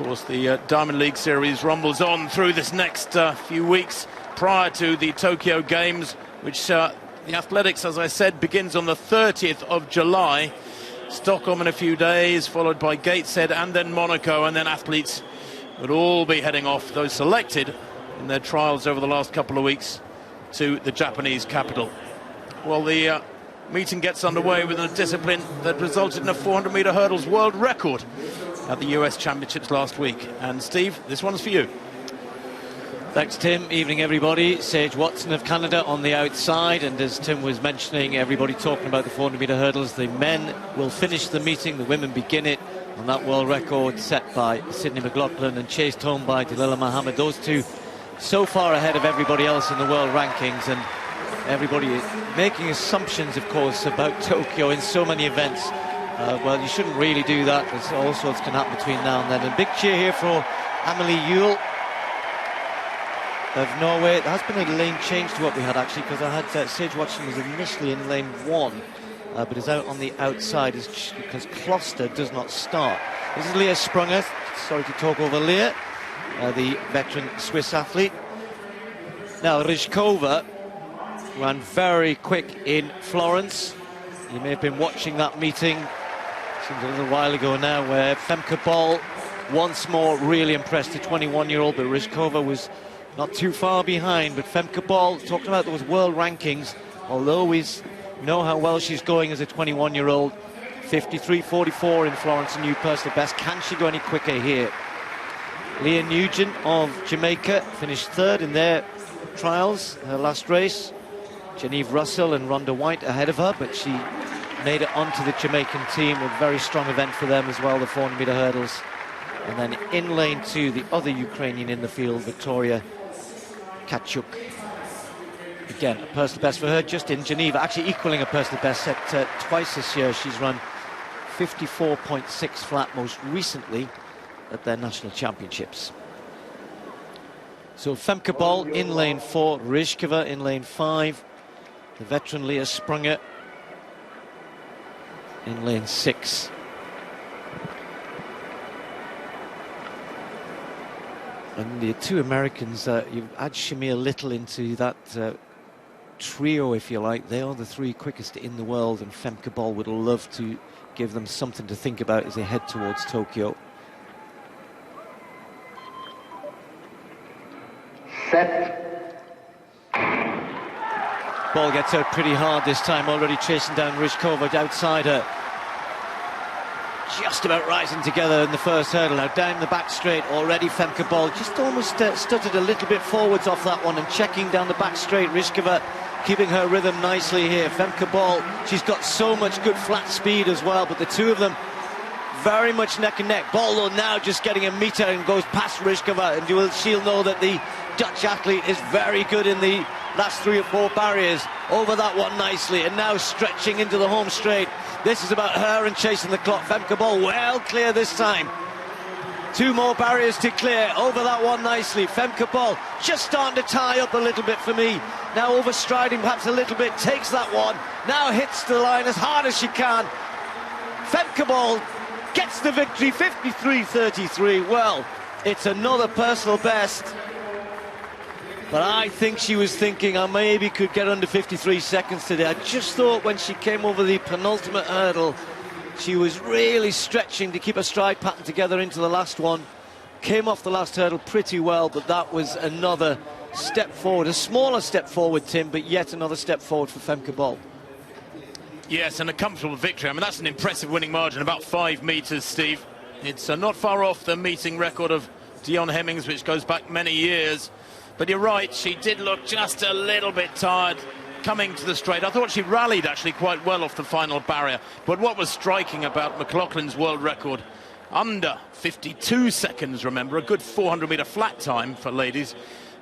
course, the Diamond League Series rumbles on through this next few weeks prior to the Tokyo Games, which the athletics, as I said, begins on the 30th of July. Stockholm in a few days, followed by Gateshead and then Monaco, and then athletes would all be heading off, those selected in their trials over the last couple of weeks, to the Japanese capital. Well, the meeting gets underway with a discipline that resulted in a 400-meter hurdles world record at the US Championships last week. And Steve, this one's for you. Thanks, Tim. Evening, everybody. Sage Watson of Canada on the outside, and as Tim was mentioning, everybody talking about the 400-meter hurdles. The men will finish the meeting, the women begin it on that world record set by Sydney McLaughlin and chased home by Dalilah Muhammad. Those two so far ahead of everybody else in the world rankings, and everybody making assumptions, of course, about Tokyo in so many events. Well, you shouldn't really do that, because all sorts can happen between now and then. A big cheer here for Amelie Yule of Norway. There has been a lane change to what we had, actually, because I had Sage Watson was initially in lane 1, but is out on the outside because Kloster does not start. This is Leah Sprunger. Sorry to talk over Leah, the veteran Swiss athlete. Now, Ryzhkova ran very quick in Florence. You may have been watching that meeting, seems a little while ago now, where Femke Bol once more really impressed the 21-year-old, but Ryzhkova was not too far behind. But Femke Bol, talking about those world rankings, although we know how well she's going as a 21-year-old, 53.44 in Florence, a new personal best. Can she go any quicker here? Leah Nugent of Jamaica finished third in their trials, her last race. Genevieve Russell and Rhonda White ahead of her, but she made it onto the Jamaican team. A very strong event for them as well, the 400-meter hurdles. And then in lane 2, the other Ukrainian in the field, Viktoriya Tkachuk. Again, a personal best for her just in Geneva, actually equaling a personal best set twice this year. She's run 54.6 flat most recently at their national championships. So Femke Bol in lane 4, Ryzhkova in lane 5, the veteran Leah Sprunger in lane 6. And the two Americans, you add Shamir Little into that trio, if you like. They are the three quickest in the world, and Femke Bol would love to give them something to think about as they head towards Tokyo. Set. Ball gets out pretty hard this time, already chasing down Ryzhkova outside her. Just about rising together in the first hurdle. Now down the back straight already, Femke Bol just almost stuttered a little bit forwards off that one and checking down the back straight. Ryzhkova keeping her rhythm nicely here. Femke Bol, she's got so much good flat speed as well, but the two of them very much neck and neck. Bol, though, now just getting a meter and goes past Ryzhkova, and she'll know that the Dutch athlete is very good in the last 3 or 4 barriers. Over that one nicely, and now stretching into the home straight. This is about her and chasing the clock. Femke Bol well clear this time. 2 more barriers to clear. Over that one nicely. Femke Bol just starting to tie up a little bit for me. Now overstriding perhaps a little bit. Takes that one. Now hits the line as hard as she can. Femke Bol gets the victory, 53.33. Well, it's another personal best. But I think she was thinking I maybe could get under 53 seconds today. I just thought when she came over the penultimate hurdle, she was really stretching to keep her stride pattern together into the last one. Came off the last hurdle pretty well, but that was another step forward. A smaller step forward, Tim, but yet another step forward for Femke Bol. Yes, and a comfortable victory. I mean, that's an impressive winning margin, about 5 metres, Steve. It's not far off the meeting record of Dion Hemmings, which goes back many years. But you're right, she did look just a little bit tired coming to the straight. I thought she rallied actually quite well off the final barrier. But what was striking about McLaughlin's world record, under 52 seconds, remember, a good 400-meter flat time for ladies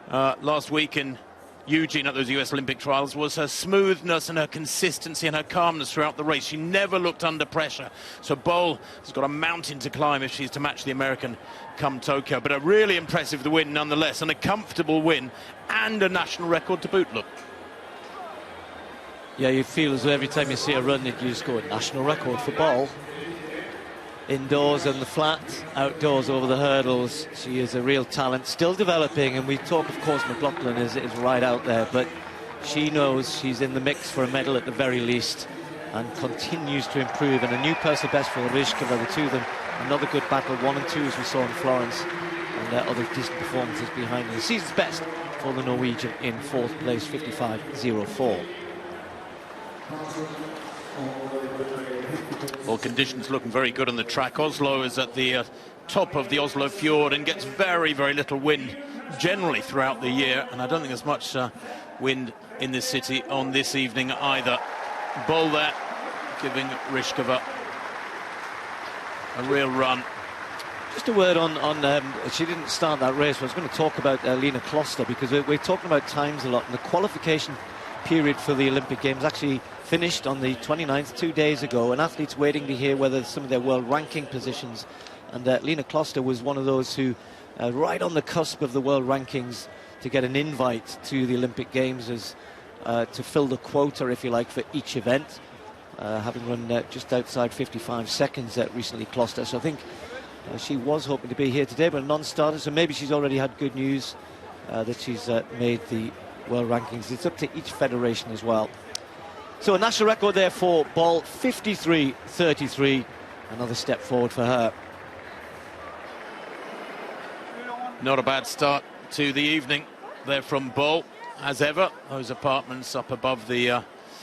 last week in Eugene at those US Olympic trials, was her smoothness and her consistency and her calmness throughout the race. She never looked under pressure. So Bol has got a mountain to climb if she's to match the American come Tokyo. But a really impressive win nonetheless, and a comfortable win and a national record to boot. Look. Yeah, you feel as though every time you see a run, you just go, a national record for Bol. indoors on the flat, outdoors over the hurdles. She is a real talent, still developing, and we talk, of course, McLaughlin is right out there, but she knows she's in the mix for a medal at the very least and continues to improve. And a new personal best for Ryzhkova, the two of them, another good battle, 1 and 2 as we saw in Florence, and other decent performances behind them. The season's best for the Norwegian in 4th place, 55.04. Well, conditions looking very good on the track. Oslo is at the top of the Oslo fjord and gets very, very little wind generally throughout the year, and I don't think there's much wind in this city on this evening either. Ball there, giving Ryzhkova a real run. Just a word on she didn't start that race. I was going to talk about Lena Kloster, because we're talking about times a lot, and the qualification period for the Olympic Games actually finished on the 29th, 2 days ago, and athletes waiting to hear whether some of their world ranking positions, and Lena Kloster was one of those who right on the cusp of the world rankings to get an invite to the Olympic Games as to fill the quota, if you like, for each event, having run just outside 55 seconds recently, Kloster. So I think she was hoping to be here today, but a non-starter, so maybe she's already had good news that she's made the world rankings. It's up to each federation as well. So a national record there for Ball, 53.33. Another step forward for her. Not a bad start to the evening there from Ball, as ever. Those apartments up above the